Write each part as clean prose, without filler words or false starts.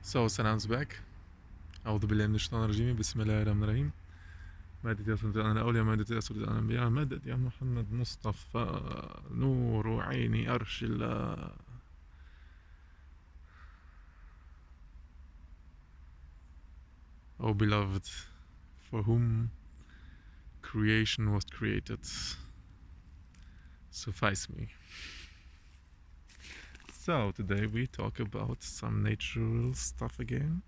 So, Salam's back. أعوذ بالله من الشيطان الرجيم بسم الله الرحمن الرحيم مدد يا سلطان الأولياء مدد يا سلطان الأنبياء مدد يا محمد مصطفى نور عيني أرش الله. O beloved, for whom creation was created, suffice me. So, today we talk about some natural stuff again.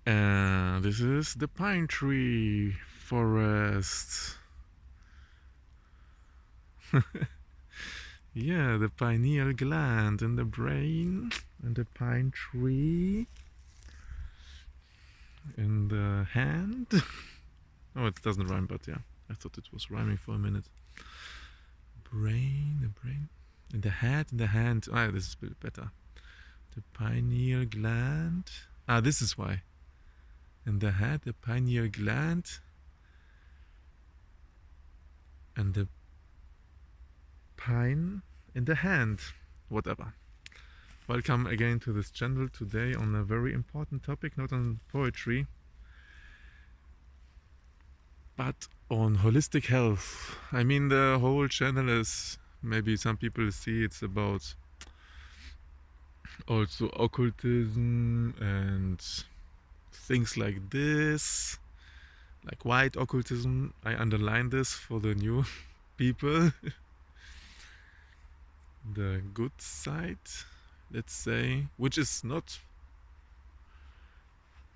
And this is the pine tree forest. Yeah, the pineal gland in the brain, and the pine tree in the hand. Oh, it doesn't rhyme, but yeah, I thought it was rhyming for a minute. Brain, the brain, in the head, in the hand. Ah, this is a bit better. The pineal gland. Ah, this is why. In the head, the pineal gland, and the pine in the hand. Whatever. Welcome again to this channel today on a very important topic, not on poetry, but on holistic health. I mean, the whole channel is, maybe some people see it's about also occultism and things like this, like white occultism. I underline this for the new people. The good side, let's say, which is not,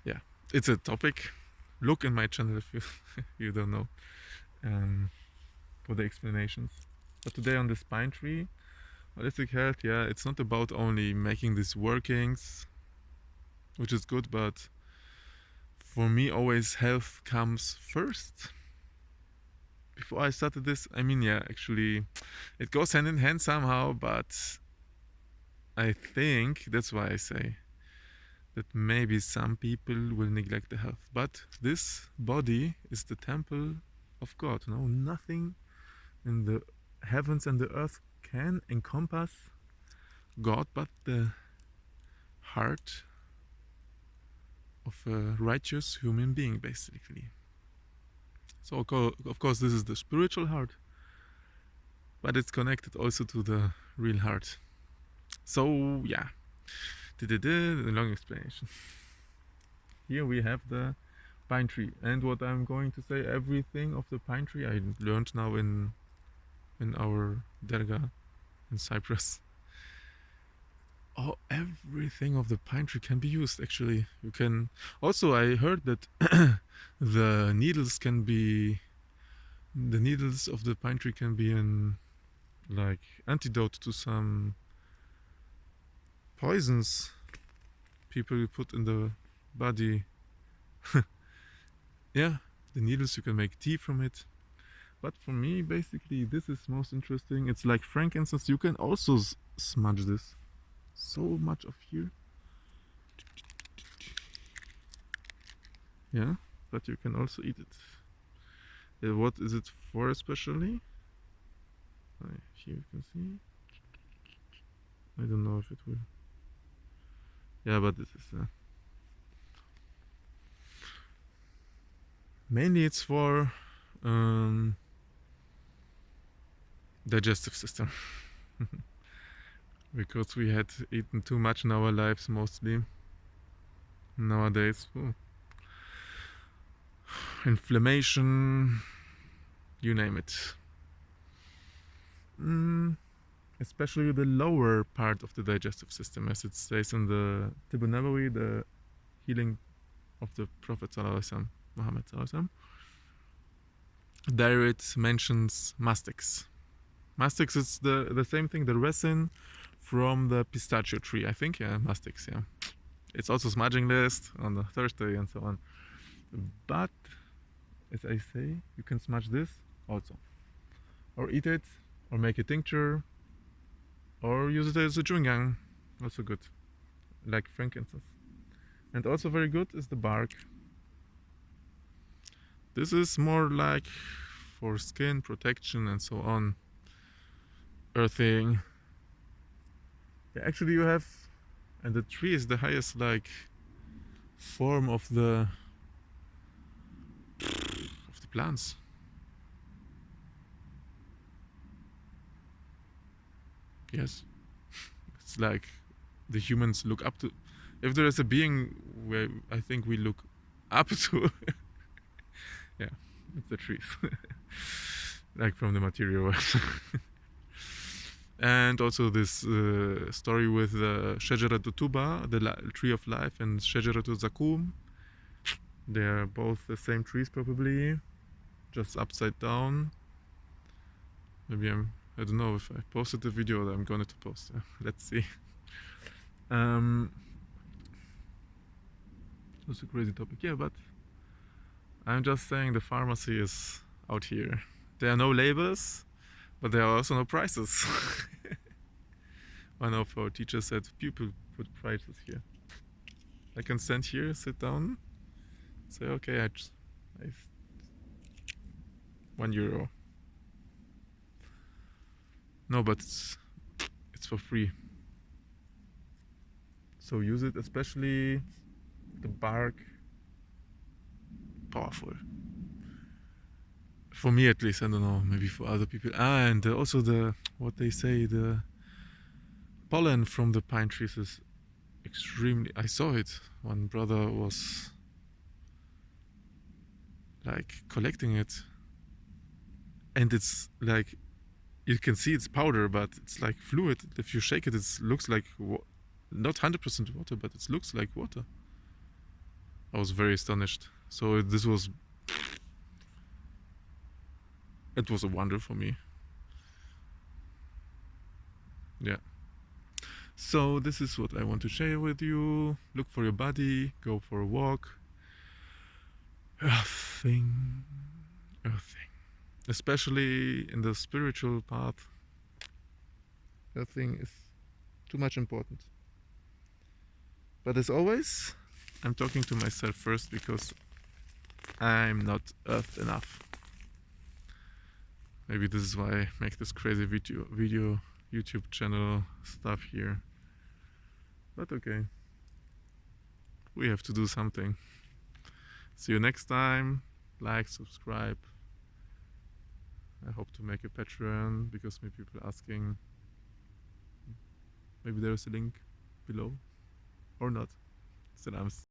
yeah, it's a topic. Look in my channel if you you don't know, for the explanations. But today on the spine tree, holistic health, yeah, it's not about only making these workings, which is good, but for me always health comes first. Before I started this, I mean, yeah, actually it goes hand in hand somehow, but I think that's why I say that maybe some people will neglect the health. But this body is the temple of God. No, nothing in the heavens and the earth can encompass God but the heart of a righteous human being, basically. So of course this is the spiritual heart, but it's connected also to the real heart. So yeah, the long explanation. Here we have the pine tree, and what I'm going to say, everything of the pine tree I learned now in our derga in Cyprus. Oh, everything of the pine tree can be used, actually. You can also, I heard that the needles of the pine tree can be an like antidote to some poisons people put in the body. Yeah, the needles, you can make tea from it. But for me, basically, this is most interesting. It's like frankincense. You can also smudge this. So much of here. Yeah, but you can also eat it. What is it for especially? Here you can see. I don't know if it will. Yeah, but this is mainly it's for digestive system. Because we had eaten too much in our lives mostly nowadays. Inflammation, you name it. Especially the lower part of the digestive system, as it says in the Tibu Nabawi, the healing of the Prophet Muhammad. There it mentions mastics. Mastics is the same thing, the resin from the pistachio tree, I think. Yeah, mastics, yeah. It's also smudging list on the Thursday and so on. But as I say, you can smudge this also, or eat it, or make a tincture, or use it as a chewing gum. Also good, like frankincense. And also very good is the bark. This is more like for skin protection and so on. Earthing. Yeah, actually you have, and the tree is the highest like form of the plants. Yes, it's like the humans look up to. If there is a being where I think we look up to, yeah, it's the trees, like from the material world. And also this story with Shajaratu Tuba, the tree of life, and Shajaratu Zakum. They're both the same trees probably, just upside down. Maybe I don't know if I posted the video that I'm going to post. Let's see. That's a crazy topic. Yeah, but I'm just saying the pharmacy is out here. There are no labels, but there are also no prices. One of our teachers said people put prices here. I can stand here, sit down, say, okay, I €1. No, but it's for free. So use it, especially the bark. Powerful. For me at least, I don't know, maybe for other people. And also what they say, the pollen from the pine trees is extremely, I saw it. One brother was like collecting it, and it's like, you can see it's powder, but it's like fluid. If you shake it, it looks like not 100% water, but it looks like water. I was very astonished. So it was a wonder for me. Yeah. So this is what I want to share with you. Look for your body, go for a walk. Earthing. Especially in the spiritual path. Earthing is too much important. But as always, I'm talking to myself first because I'm not earthed enough. Maybe this is why I make this crazy video YouTube channel stuff here. But okay, we have to do something. See you next time. Like, subscribe. I hope to make a Patreon because maybe people are asking. Maybe there is a link below or not. Salams.